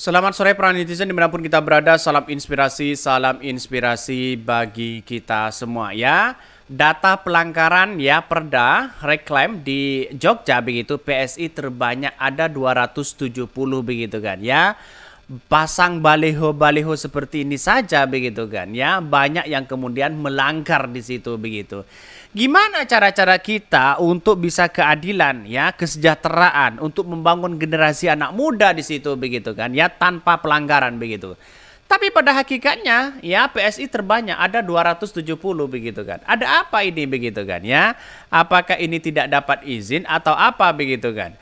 Selamat sore para netizen dimanapun kita berada, salam inspirasi bagi kita semua ya. Data pelanggaran ya perda reklaim di Jogja begitu PSI terbanyak ada 270 begitu kan ya. Pasang baliho-baliho seperti ini saja begitu kan ya, banyak yang kemudian melanggar di situ begitu. Gimana cara-cara kita untuk bisa keadilan ya, kesejahteraan untuk membangun generasi anak muda di situ begitu kan ya, tanpa pelanggaran begitu. Tapi pada hakikatnya ya PSI terbanyak ada 270 begitu kan. Ada apa ini begitu kan ya? Apakah ini tidak dapat izin atau apa begitu kan?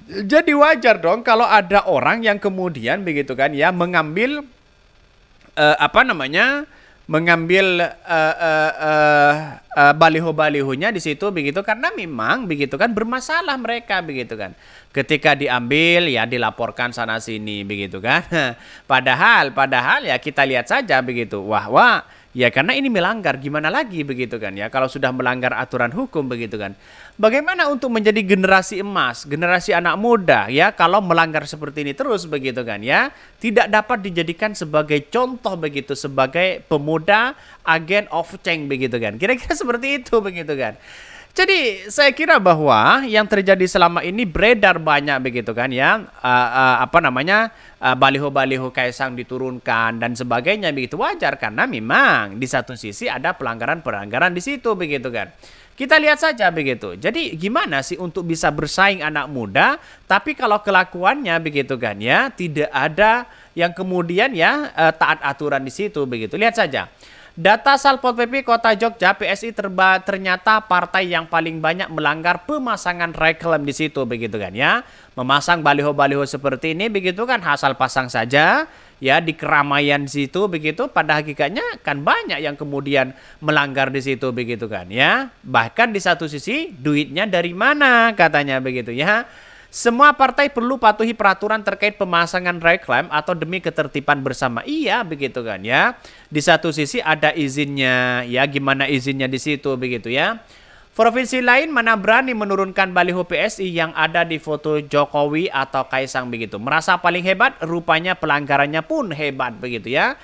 Jadi wajar dong kalau ada orang yang kemudian begitu kan ya mengambil apa namanya mengambil baliho-balihonya di situ begitu karena memang begitu kan bermasalah mereka begitu kan. Ketika diambil ya dilaporkan sana sini begitu kan. Padahal ya kita lihat saja begitu. Wah, ya karena ini melanggar gimana lagi begitu kan ya kalau sudah melanggar aturan hukum begitu kan. Bagaimana untuk menjadi generasi emas, generasi anak muda ya kalau melanggar seperti ini terus begitu kan ya, tidak dapat dijadikan sebagai contoh begitu sebagai pemuda agen of change begitu kan. Kira-kira seperti itu begitu kan. Jadi saya kira bahwa yang terjadi selama ini beredar banyak begitu kan ya, apa namanya baliho-baliho Kaisang diturunkan dan sebagainya begitu wajar karena memang di satu sisi ada pelanggaran-pelanggaran di situ begitu kan. Kita lihat saja begitu. Jadi gimana sih untuk bisa bersaing anak muda, tapi kalau kelakuannya begitu kan ya, tidak ada yang kemudian ya taat aturan di situ begitu. Lihat saja. Data Satpol PP Kota Jogja PSI ternyata partai yang paling banyak melanggar pemasangan reklam di situ begitu kan ya. Memasang baliho-baliho seperti ini begitu kan asal pasang saja ya di keramaian situ begitu pada hakikatnya kan banyak yang kemudian melanggar di situ begitu kan ya. Bahkan di satu sisi duitnya dari mana katanya begitu ya. Semua partai perlu patuhi peraturan terkait pemasangan reklam atau demi ketertiban bersama. Iya begitu kan ya. Di satu sisi ada izinnya ya, gimana izinnya di situ begitu ya. Provinsi lain mana berani menurunkan baliho PSI yang ada di foto Jokowi atau Kaisang begitu. Merasa paling hebat, rupanya pelanggarannya pun hebat begitu ya.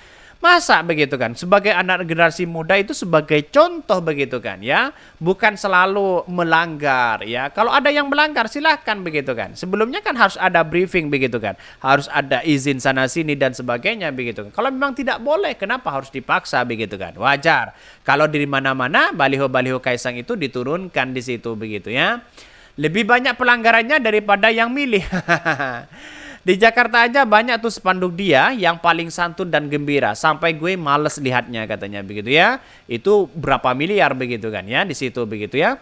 Masa begitu kan? Sebagai anak generasi muda itu sebagai contoh begitu kan ya. Bukan selalu melanggar ya. Kalau ada yang melanggar silahkan begitu kan. Sebelumnya kan harus ada briefing begitu kan. Harus ada izin sana sini dan sebagainya begitu kan. Kalau memang tidak boleh kenapa harus dipaksa begitu kan. Wajar. Kalau di mana-mana baliho-baliho Kaisang itu diturunkan di situ begitu ya. Lebih banyak pelanggarannya daripada yang milih. Di Jakarta aja banyak tuh spanduk dia yang paling santun dan gembira. Sampai gue males lihatnya katanya begitu ya. Itu berapa miliar begitu kan ya di situ begitu ya.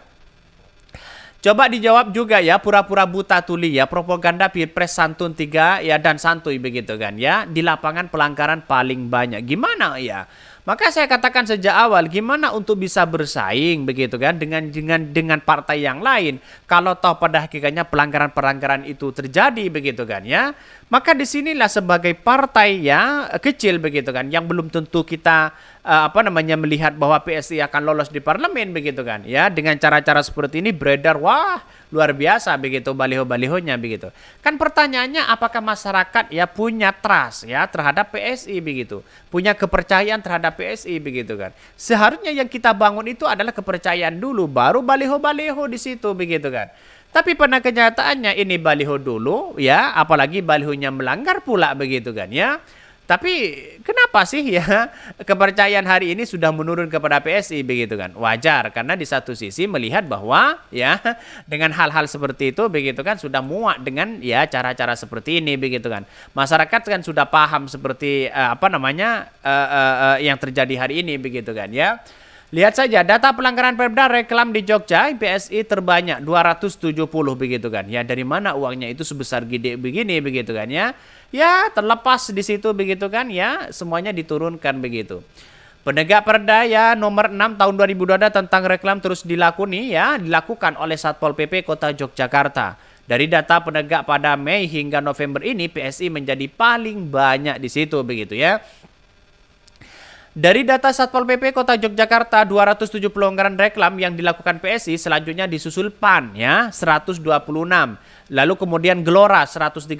Coba dijawab juga ya pura-pura buta tuli ya propaganda Pilpres santun 3 ya dan santuy begitu kan ya. Di lapangan pelanggaran paling banyak. Gimana ya? Maka saya katakan sejak awal gimana untuk bisa bersaing begitu kan dengan partai yang lain kalau tahu pada hakikatnya pelanggaran-pelanggaran itu terjadi begitu kan ya. Maka disinilah sebagai partai ya kecil begitu kan yang belum tentu kita apa namanya melihat bahwa PSI akan lolos di parlemen begitu kan ya dengan cara-cara seperti ini beredar wah luar biasa begitu baliho-balihonya begitu. Kan pertanyaannya apakah masyarakat ya punya trust ya terhadap PSI begitu. Punya kepercayaan terhadap PSI begitu kan. Seharusnya yang kita bangun itu adalah kepercayaan dulu baru baliho-baliho di situ begitu kan. Tapi pada kenyataannya ini baliho dulu ya apalagi balihonya melanggar pula begitu kan ya. Tapi kenapa sih ya kepercayaan hari ini sudah menurun kepada PSI begitu kan? Wajar karena di satu sisi melihat bahwa ya dengan hal-hal seperti itu begitu kan sudah muak dengan ya cara-cara seperti ini begitu kan. Masyarakat kan sudah paham seperti apa namanya yang terjadi hari ini begitu kan ya. Lihat saja data pelanggaran perda reklam di Jogja PSI terbanyak 270 begitu kan. Ya dari mana uangnya itu sebesar gede begini begitu kan ya. Ya terlepas di situ begitu kan ya semuanya diturunkan begitu. Penegak perda ya nomor 6 tahun 2022 tentang reklam terus dilakukan oleh Satpol PP Kota Yogyakarta. Dari data penegak pada Mei hingga November ini PSI menjadi paling banyak di situ begitu ya. Dari data Satpol PP Kota Yogyakarta 270 pelanggaran reklam yang dilakukan PSI, selanjutnya disusul PAN ya 126. Lalu kemudian Gelora 113,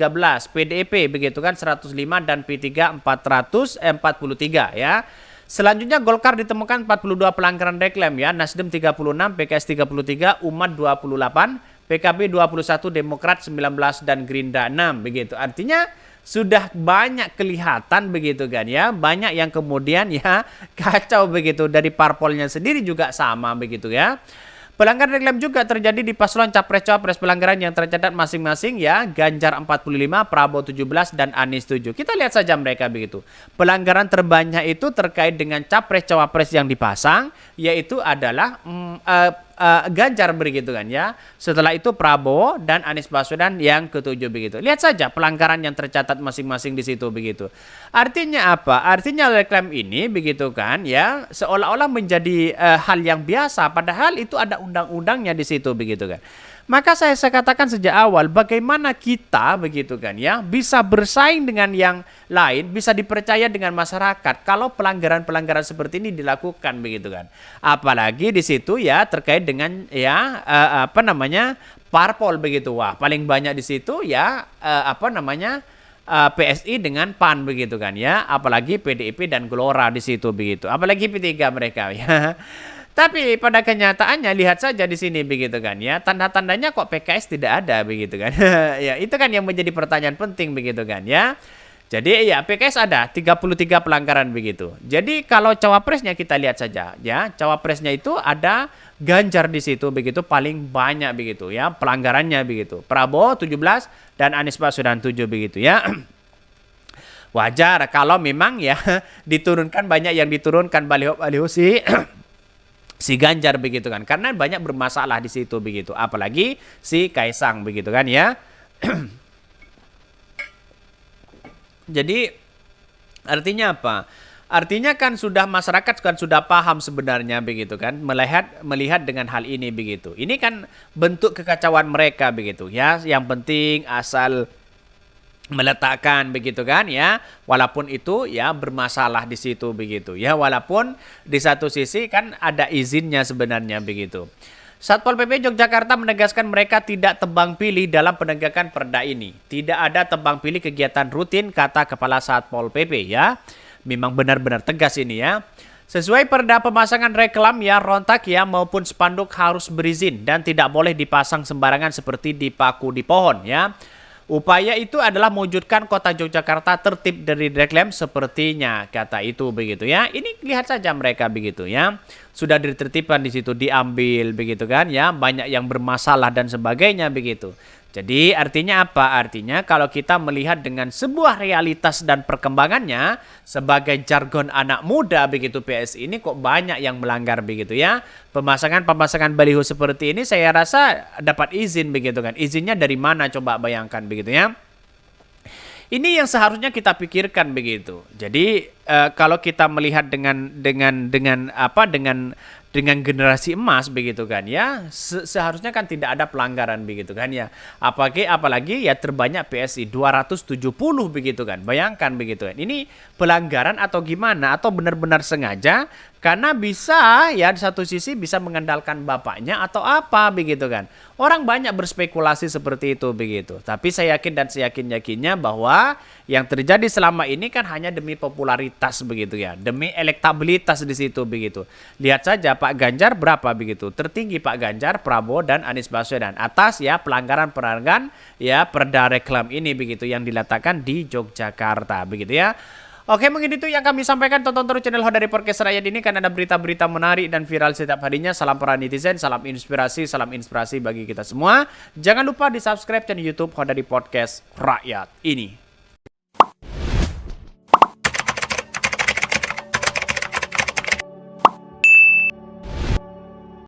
PDIP begitu kan 105 dan P3 443 ya. Selanjutnya Golkar ditemukan 42 pelanggaran reklam ya, Nasdem 36, PKS 33, Umat 28, PKB 21, Demokrat 19 dan Gerindra 6 begitu. Artinya sudah banyak kelihatan begitu kan ya, banyak yang kemudian ya kacau begitu, dari parpolnya sendiri juga sama begitu ya. Pelanggaran reklam juga terjadi di paslon capres-cawapres, pelanggaran yang tercatat masing-masing ya, Ganjar 45, Prabowo 17 dan Anies 7. Kita lihat saja mereka begitu. Pelanggaran terbanyak itu terkait dengan capres-cawapres yang dipasang, yaitu adalah Ganjar begitu kan ya. Setelah itu Prabowo dan Anies Baswedan yang ketujuh begitu. Lihat saja pelanggaran yang tercatat masing-masing di situ begitu. Artinya apa? Artinya reklam ini begitu kan ya, seolah-olah menjadi hal yang biasa, padahal itu ada undang-undangnya di situ begitu kan. Maka saya katakan sejak awal, bagaimana kita begitu kan ya bisa bersaing dengan yang lain, bisa dipercaya dengan masyarakat kalau pelanggaran-pelanggaran seperti ini dilakukan begitu kan. Apalagi di situ ya terkait dengan ya parpol begitu. Wah, paling banyak di situ ya PSI dengan PAN begitu kan ya, apalagi PDIP dan Gelora di situ begitu, apalagi P3 mereka ya. Tapi pada kenyataannya lihat saja di sini begitu kan ya, tanda-tandanya kok PKS tidak ada begitu kan. Ya, itu kan yang menjadi pertanyaan penting begitu kan ya. Jadi ya PKS ada 33 pelanggaran begitu. Jadi kalau cawapresnya kita lihat saja ya, cawapresnya itu ada Ganjar di situ begitu paling banyak begitu ya pelanggarannya begitu. Prabowo 17 dan Anies Baswedan 7 begitu ya. Wajar kalau memang ya diturunkan, banyak yang diturunkan baliho-baliho si Ganjar begitu kan, karena banyak bermasalah di situ begitu, apalagi si Kaisang begitu kan ya. Jadi artinya apa? Artinya kan sudah masyarakat kan sudah paham sebenarnya begitu kan, melihat dengan hal ini begitu. Ini kan bentuk kekacauan mereka begitu ya. Yang penting asal meletakkan begitu kan ya, walaupun itu ya bermasalah di situ begitu ya, walaupun di satu sisi kan ada izinnya sebenarnya begitu. Satpol PP Yogyakarta menegaskan mereka tidak tebang pilih dalam penegakan perda ini. Tidak ada tebang pilih kegiatan rutin, kata Kepala Satpol PP ya. Memang benar-benar tegas ini ya. Sesuai perda, pemasangan reklam ya, rontak ya maupun spanduk harus berizin dan tidak boleh dipasang sembarangan seperti dipaku di pohon ya. Upaya itu adalah mewujudkan kota Yogyakarta tertib dari reklam sepertinya, kata itu begitu ya. Ini lihat saja mereka begitu ya. Sudah ditertibkan di situ, diambil begitu kan ya. Banyak yang bermasalah dan sebagainya begitu. Jadi artinya apa? Artinya kalau kita melihat dengan sebuah realitas dan perkembangannya sebagai jargon anak muda begitu, PSI ini kok banyak yang melanggar begitu ya. Pemasangan baliho seperti ini saya rasa dapat izin begitu kan. Izinnya dari mana coba bayangkan begitu ya. Ini yang seharusnya kita pikirkan begitu. Jadi kalau kita melihat dengan generasi emas begitu kan ya, seharusnya kan tidak ada pelanggaran begitu kan ya. Apalagi ya terbanyak PSI 270 begitu kan. Bayangkan begitu kan. Ini pelanggaran atau gimana, atau benar-benar sengaja karena bisa ya di satu sisi bisa mengandalkan bapaknya atau apa begitu kan. Orang banyak berspekulasi seperti itu begitu. Tapi saya yakin dan seyakin-yakinnya bahwa yang terjadi selama ini kan hanya demi popularitas begitu ya, demi elektabilitas di situ begitu. Lihat saja Pak Ganjar berapa begitu, tertinggi Pak Ganjar, Prabowo dan Anies Baswedan atas ya pelanggaran ya perda reklam ini begitu yang diletakkan di Yogyakarta begitu ya. Oke, mungkin itu yang kami sampaikan. Tonton terus channel Hodari Podcast Rakyat ini kan ada berita-berita menarik dan viral setiap harinya. Salam para netizen, salam inspirasi bagi kita semua. Jangan lupa di subscribe channel YouTube Hodari Podcast Rakyat ini.